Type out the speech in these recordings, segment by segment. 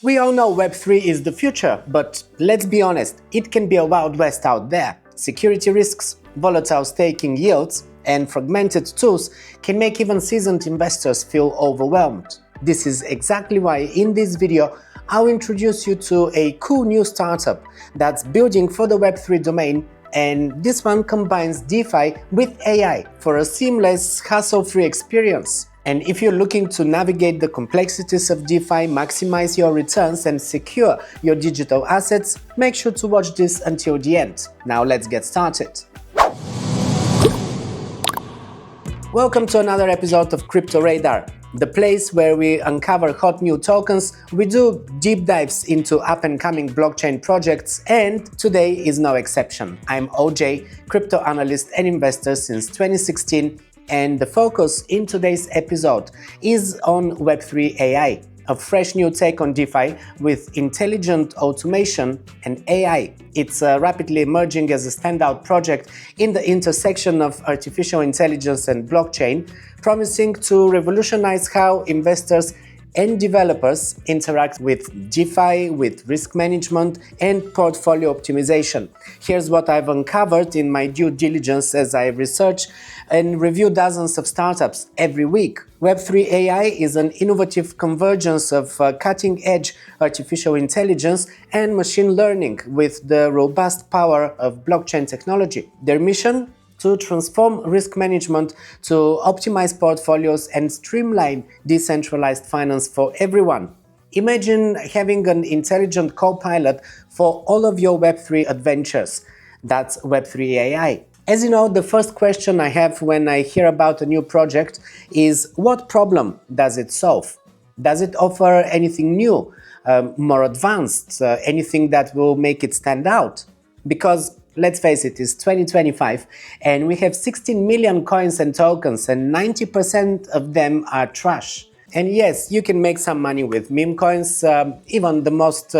We all know Web3 is the future, but let's be honest, it can be a wild west out there. Security risks, volatile staking yields, and fragmented tools can make even seasoned investors feel overwhelmed. This is exactly why in this video I'll introduce you to a cool new startup that's building for the Web3 domain, and this one combines DeFi with AI for a seamless, hassle-free experience. And if you're looking to navigate the complexities of DeFi, maximize your returns and secure your digital assets, make sure to watch this until the end. Now let's get started. Welcome to another episode of Crypto Radar, the place where we uncover hot new tokens, we do deep dives into up-and-coming blockchain projects, and today is no exception. I'm OJ, crypto analyst and investor since 2016, and the focus in today's episode is on Web3 AI, a fresh new take on DeFi with intelligent automation and AI. It's rapidly emerging as a standout project in the intersection of artificial intelligence and blockchain, promising to revolutionize how investors and developers interact with DeFi, with risk management and portfolio optimization. Here's what I've uncovered in my due diligence as I research and review dozens of startups every week. Web3 AI is an innovative convergence of cutting-edge artificial intelligence and machine learning with the robust power of blockchain technology. Their mission? To transform risk management, to optimize portfolios and streamline decentralized finance for everyone. Imagine having an intelligent co-pilot for all of your Web3 adventures. That's Web3 AI. As you know, the first question I have when I hear about a new project is, what problem does it solve? Does it offer anything new, more advanced, anything that will make it stand out? Because let's face it, it's 2025 and we have 16 million coins and tokens and 90% of them are trash. And yes, you can make some money with meme coins, even the most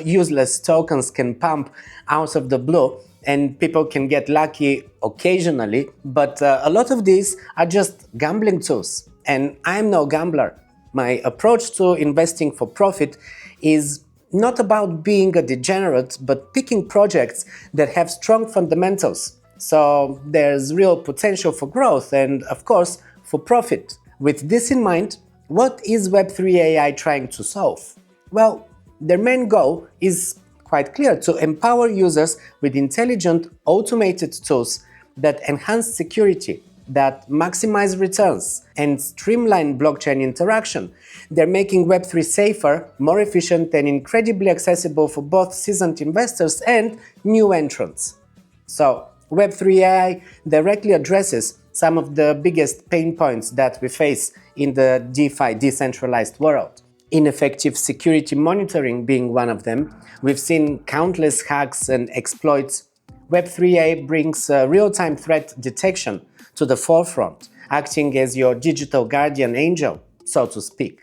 useless tokens can pump out of the blue and people can get lucky occasionally, but a lot of these are just gambling tools. And I'm no gambler. My approach to investing for profit is not about being a degenerate, but picking projects that have strong fundamentals. So there's real potential for growth and, of course, for profit. With this in mind, what is Web3 AI trying to solve? Well, their main goal is quite clear: to empower users with intelligent, automated tools that enhance security, that maximize returns and streamline blockchain interaction. They're making Web3 safer, more efficient and incredibly accessible for both seasoned investors and new entrants. So, Web3 AI directly addresses some of the biggest pain points that we face in the DeFi decentralized world. Ineffective security monitoring being one of them. We've seen countless hacks and exploits. Web3 AI brings real-time threat detection to the forefront, acting as your digital guardian angel, so to speak.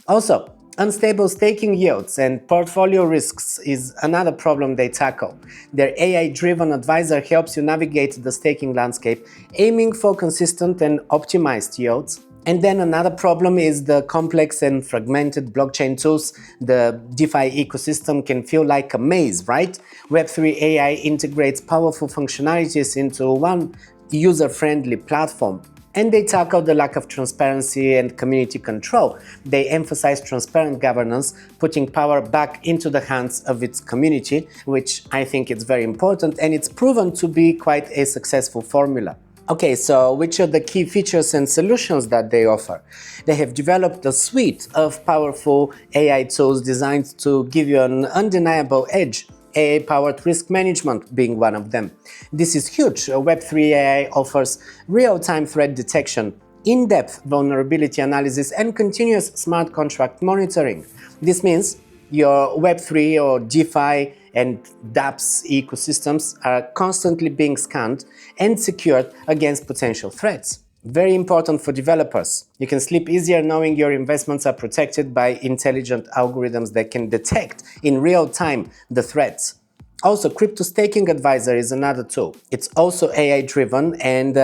Also, unstable staking yields and portfolio risks is another problem they tackle. Their AI-driven advisor helps you navigate the staking landscape, aiming for consistent and optimized yields. And then another problem is the complex and fragmented blockchain tools. The DeFi ecosystem can feel like a maze, right? Web3 AI integrates powerful functionalities into one user-friendly platform, and they tackle the lack of transparency and community control. They emphasize transparent governance, putting power back into the hands of its community, which I think is very important, and it's proven to be quite a successful formula. Okay, so which are the key features and solutions that they offer? They have developed a suite of powerful AI tools designed to give you an undeniable edge. AI-powered risk management being one of them. This is huge. Web3 AI offers real-time threat detection, in-depth vulnerability analysis, and continuous smart contract monitoring. This means your Web3 or DeFi and dApps ecosystems are constantly being scanned and secured against potential threats. Very important for developers. You can sleep easier knowing your investments are protected by intelligent algorithms that can detect in real time the threats. Also, Crypto Staking Advisor is another tool. It's also AI driven, and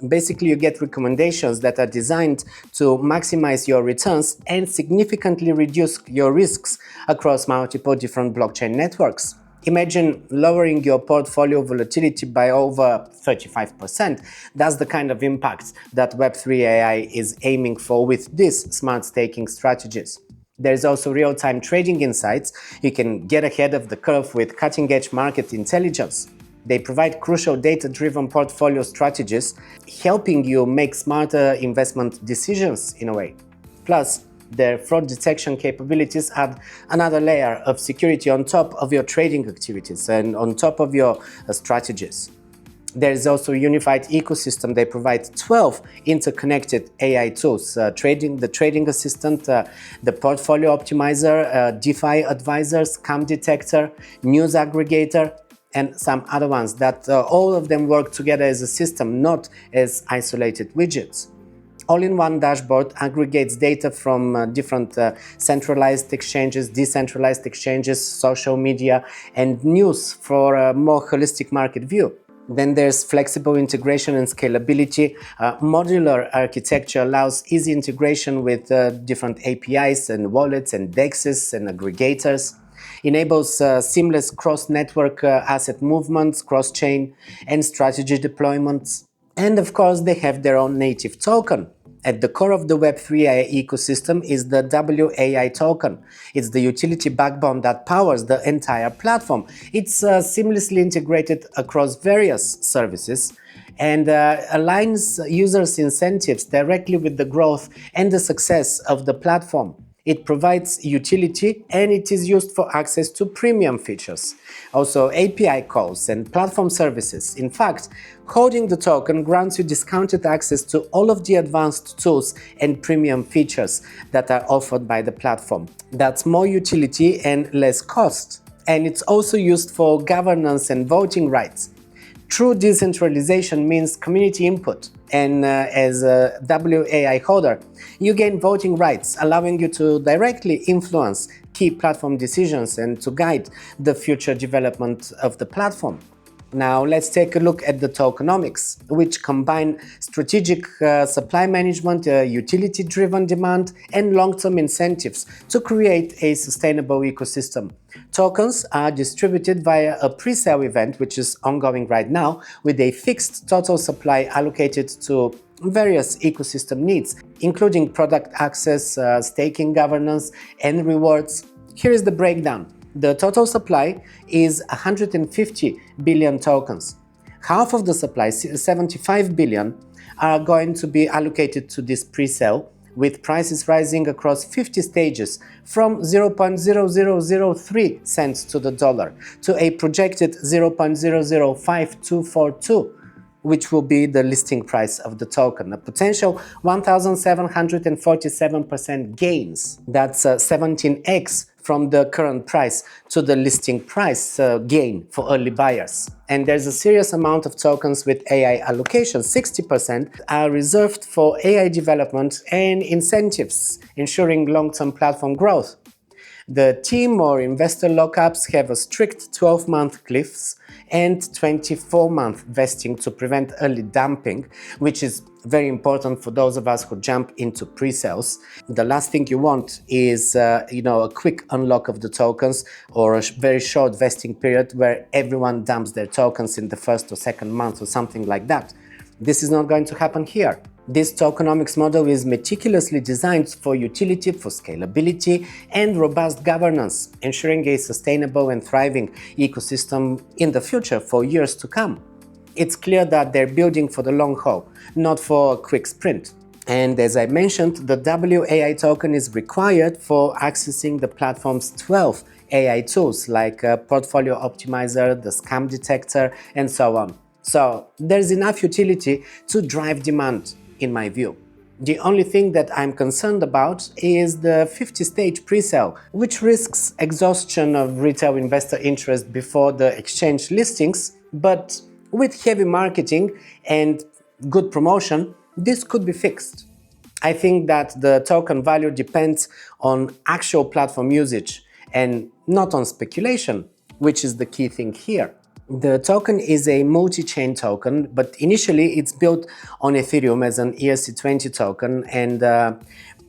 basically you get recommendations that are designed to maximize your returns and significantly reduce your risks across multiple different blockchain networks. Imagine lowering your portfolio volatility by over 35%. That's the kind of impact that Web3 AI is aiming for with these smart staking strategies. There's also real-time trading insights. You can get ahead of the curve with cutting-edge market intelligence. They provide crucial data-driven portfolio strategies, helping you make smarter investment decisions in a way. Plus, their fraud detection capabilities add another layer of security on top of your trading activities and on top of your strategies. There is also a unified ecosystem. They provide 12 interconnected AI tools, the trading assistant, the portfolio optimizer, DeFi advisor, scam detector, news aggregator, and some other ones that all of them work together as a system, not as isolated widgets. All-in-one dashboard aggregates data from different centralized exchanges, decentralized exchanges, social media, and news for a more holistic market view. Then there's flexible integration and scalability. Modular architecture allows easy integration with different APIs and wallets and DEXs and aggregators. Enables seamless cross-network asset movements, cross-chain, and strategy deployments. And of course, they have their own native token. At the core of the Web3 AI ecosystem is the WAI token. It's the utility backbone that powers the entire platform. It's seamlessly integrated across various services and aligns users' incentives directly with the growth and the success of the platform. It provides utility and it is used for access to premium features, also API calls and platform services. In fact, holding the token grants you discounted access to all of the advanced tools and premium features that are offered by the platform. That's more utility and less cost. And it's also used for governance and voting rights. True decentralization means community input, and as a WAI holder, you gain voting rights, allowing you to directly influence key platform decisions and to guide the future development of the platform. Now let's take a look at the tokenomics, which combine strategic supply management, utility-driven demand, and long-term incentives to create a sustainable ecosystem. Tokens are distributed via a presale event, which is ongoing right now, with a fixed total supply allocated to various ecosystem needs, including product access, staking governance, and rewards. Here is the breakdown. The total supply is 150 billion tokens. Half of the supply, 75 billion, are going to be allocated to this presale, with prices rising across 50 stages from 0.0003 cents to the dollar to a projected 0.005242, which will be the listing price of the token, a potential 1,747% gains. That's 17x from the current price to the listing price gain for early buyers. And there's a serious amount of tokens with AI allocation. 60% are reserved for AI development and incentives, ensuring long-term platform growth. The team or investor lockups have a strict 12-month cliffs and 24-month vesting to prevent early dumping, which is very important for those of us who jump into pre-sales. The last thing you want is a quick unlock of the tokens or a very short vesting period where everyone dumps their tokens in the first or second month or something like that. This is not going to happen here. This tokenomics model is meticulously designed for utility, for scalability, and robust governance, ensuring a sustainable and thriving ecosystem in the future for years to come. It's clear that they're building for the long haul, not for a quick sprint. And as I mentioned, the WAI token is required for accessing the platform's 12 AI tools like Portfolio Optimizer, the Scam Detector, and so on. So there's enough utility to drive demand, in my view. The only thing that I'm concerned about is the 50-stage presale, which risks exhaustion of retail investor interest before the exchange listings, but with heavy marketing and good promotion, this could be fixed. I think that the token value depends on actual platform usage and not on speculation. which is the key thing here. The token is a multi-chain token, but initially it's built on Ethereum as an ERC20 token, and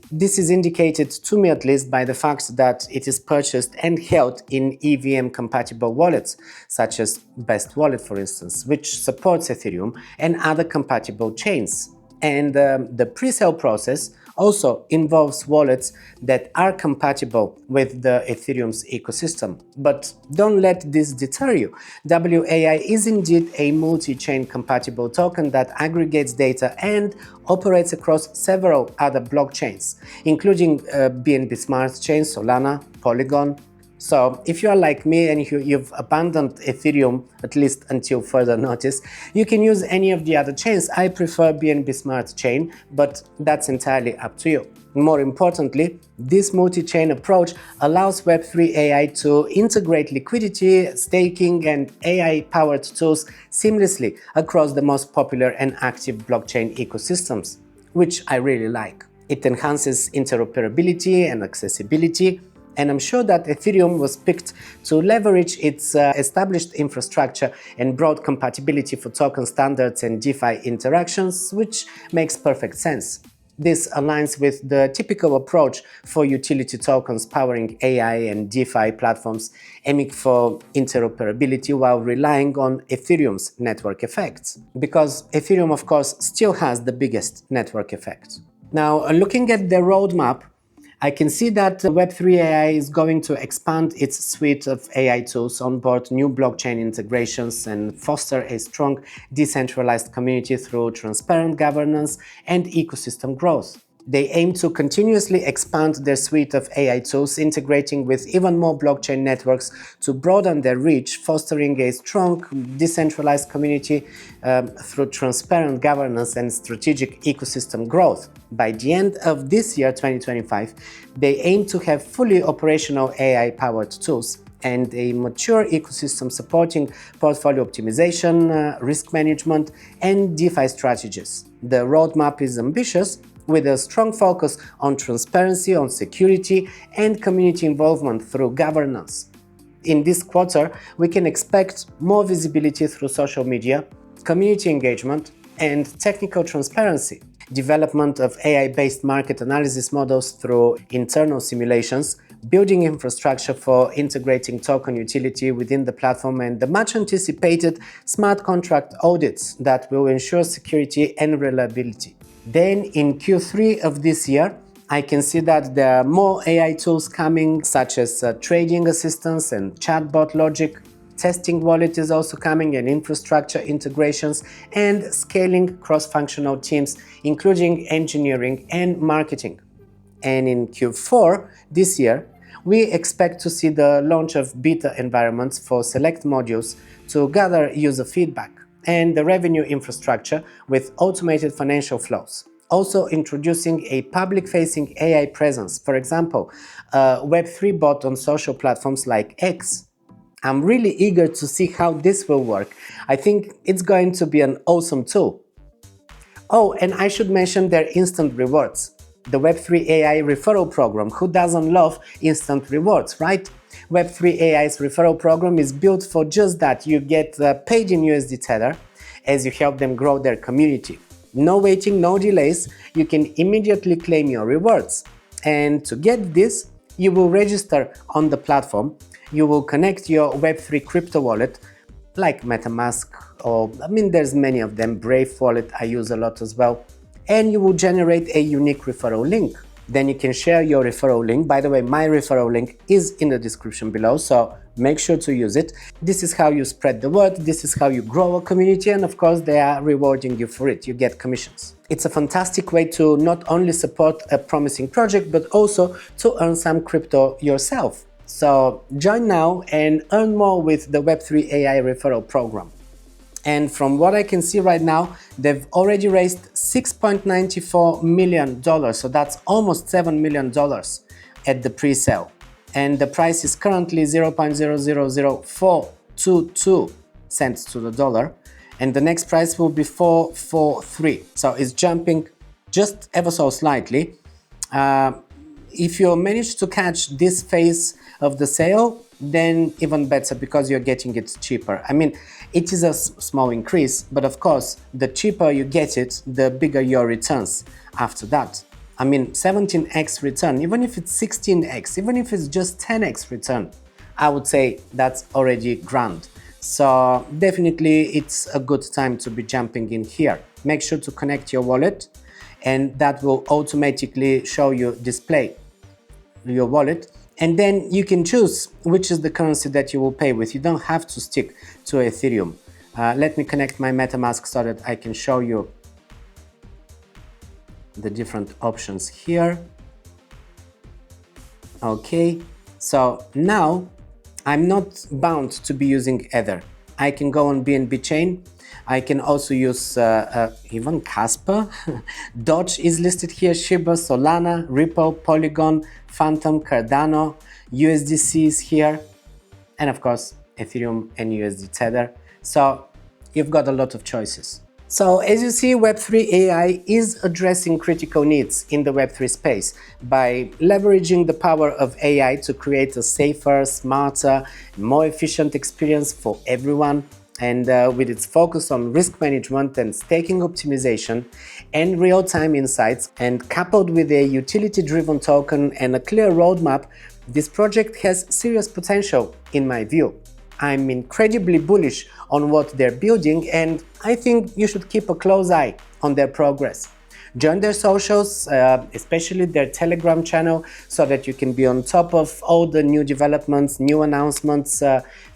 this is indicated to me at least by the fact that it is purchased and held in EVM compatible wallets, such as Best Wallet for instance, which supports Ethereum and other compatible chains. And the presale process also involves wallets that are compatible with the Ethereum's ecosystem. But don't let this deter you. WAI is indeed a multi-chain compatible token that aggregates data and operates across several other blockchains, including BNB Smart Chain, Solana, Polygon. So if you are like me and you've abandoned Ethereum, at least until further notice, you can use any of the other chains. I prefer BNB Smart Chain, but that's entirely up to you. More importantly, this multi-chain approach allows Web3 AI to integrate liquidity, staking, and AI-powered tools seamlessly across the most popular and active blockchain ecosystems, which I really like. It enhances interoperability and accessibility, and I'm sure that Ethereum was picked to leverage its established infrastructure and broad compatibility for token standards and DeFi interactions, which makes perfect sense. This aligns with the typical approach for utility tokens powering AI and DeFi platforms, aiming for interoperability while relying on Ethereum's network effects. Because Ethereum, of course, still has the biggest network effect. Now, looking at the roadmap, I can see that Web3 AI is going to expand its suite of AI tools, onboard new blockchain integrations, and foster a strong decentralized community through transparent governance and ecosystem growth. They aim to continuously expand their suite of AI tools, integrating with even more blockchain networks to broaden their reach, fostering a strong decentralized community through transparent governance and strategic ecosystem growth. By the end of this year, 2025, they aim to have fully operational AI-powered tools and a mature ecosystem supporting portfolio optimization, risk management, and DeFi strategies. The roadmap is ambitious, with a strong focus on transparency, on security, and community involvement through governance. In this quarter, we can expect more visibility through social media, community engagement, and technical transparency. Development of AI-based market analysis models through internal simulations, building infrastructure for integrating token utility within the platform, and the much anticipated smart contract audits that will ensure security and reliability. Then in Q3 of this year, I can see that there are more AI tools coming, such as trading assistance and chatbot logic. Testing wallet is also coming, and infrastructure integrations and scaling cross-functional teams, including engineering and marketing. And in Q4 this year, we expect to see the launch of beta environments for select modules to gather user feedback, and the revenue infrastructure with automated financial flows. Also introducing a public-facing AI presence, for example, a Web3 bot on social platforms like X. I'm really eager to see how this will work. I think it's going to be an awesome tool. Oh, and I should mention their instant rewards. The Web3 AI referral program. Who doesn't love instant rewards, right? Web3 AI's referral program is built for just that. You get paid in USD Tether as you help them grow their community. No waiting, no delays. You can immediately claim your rewards. And to get this, you will register on the platform. You will connect your Web3 crypto wallet like MetaMask, or there's many of them. Brave wallet I use a lot as well. And you will generate a unique referral link. Then you can share your referral link. By the way, my referral link is in the description below, so make sure to use it. This is how you spread the word, this is how you grow a community, and of course they are rewarding you for it. You get commissions. It's a fantastic way to not only support a promising project, but also to earn some crypto yourself. So join now and earn more with the Web3 AI referral program. And from what I can see right now, they've already raised $6.94 million, so that's almost $7 million at the pre-sale. And the price is currently 0.000422 cents to the dollar, and the next price will be 443. So it's jumping just ever so slightly. If you manage to catch this phase of the sale, then even better, because you're getting it cheaper. I mean, it is a small increase, but of course, the cheaper you get it, the bigger your returns after that. I mean, 17x return, even if it's 16x, even if it's just 10x return, I would say that's already grand. So definitely it's a good time to be jumping in here. Make sure to connect your wallet, and that will automatically show you, display your wallet, and then you can choose which is the currency that you will pay with. You don't have to stick to Ethereum. Let me connect my MetaMask so that I can show you the different options here. Okay, so now I'm not bound to be using Ether. I can go on BNB chain. I can also use even Casper. Doge is listed here, Shiba, Solana, Ripple, Polygon, Phantom, Cardano, USDC is here, and of course Ethereum and USD Tether. So you've got a lot of choices. So as you see, Web3 AI is addressing critical needs in the Web3 space by leveraging the power of AI to create a safer, smarter, more efficient experience for everyone. And with its focus on risk management and staking optimization and real-time insights, and coupled with a utility-driven token and a clear roadmap, this project has serious potential in my view. I'm incredibly bullish on what they're building, and I think you should keep a close eye on their progress. Join their socials, especially their Telegram channel, so that you can be on top of all the new developments, new announcements,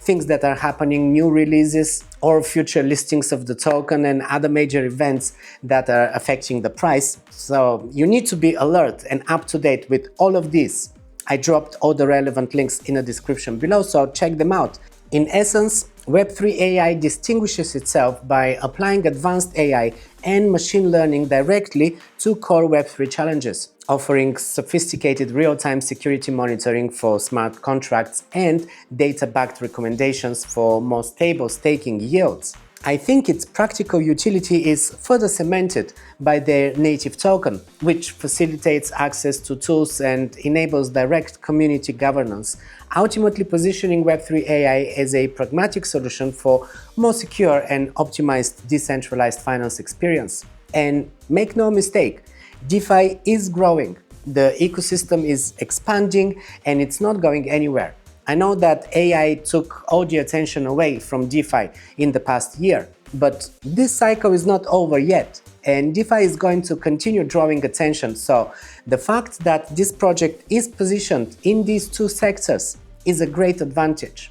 things that are happening, new releases, or future listings of the token and other major events that are affecting the price. So you need to be alert and up to date with all of this. I dropped all the relevant links in the description below, so check them out. In essence, Web3 AI distinguishes itself by applying advanced AI and machine learning directly to core Web3 challenges, offering sophisticated real-time security monitoring for smart contracts and data-backed recommendations for more stable staking yields. I think its practical utility is further cemented by their native token, which facilitates access to tools and enables direct community governance, ultimately positioning Web3 AI as a pragmatic solution for more secure and optimized decentralized finance experience. And make no mistake, DeFi is growing, the ecosystem is expanding, and it's not going anywhere. I know that AI took all the attention away from DeFi in the past year, but this cycle is not over yet, and DeFi is going to continue drawing attention. So the fact that this project is positioned in these two sectors is a great advantage.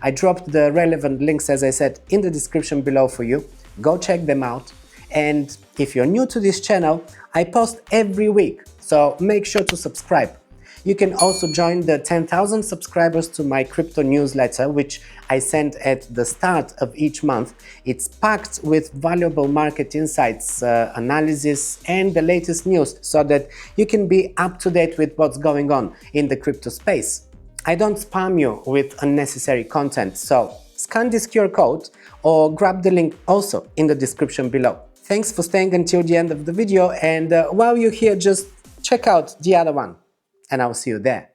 I dropped the relevant links, as I said, in the description below for you. Go check them out. And if you're new to this channel, I post every week, so make sure to subscribe. You can also join the 10,000 subscribers to my crypto newsletter, which I send at the start of each month. It's packed with valuable market insights, analysis, and the latest news, so that you can be up to date with what's going on in the crypto space. I don't spam you with unnecessary content, so scan this QR code or grab the link also in the description below. Thanks for staying until the end of the video, and while you're here, just check out the other one. And I'll see you there.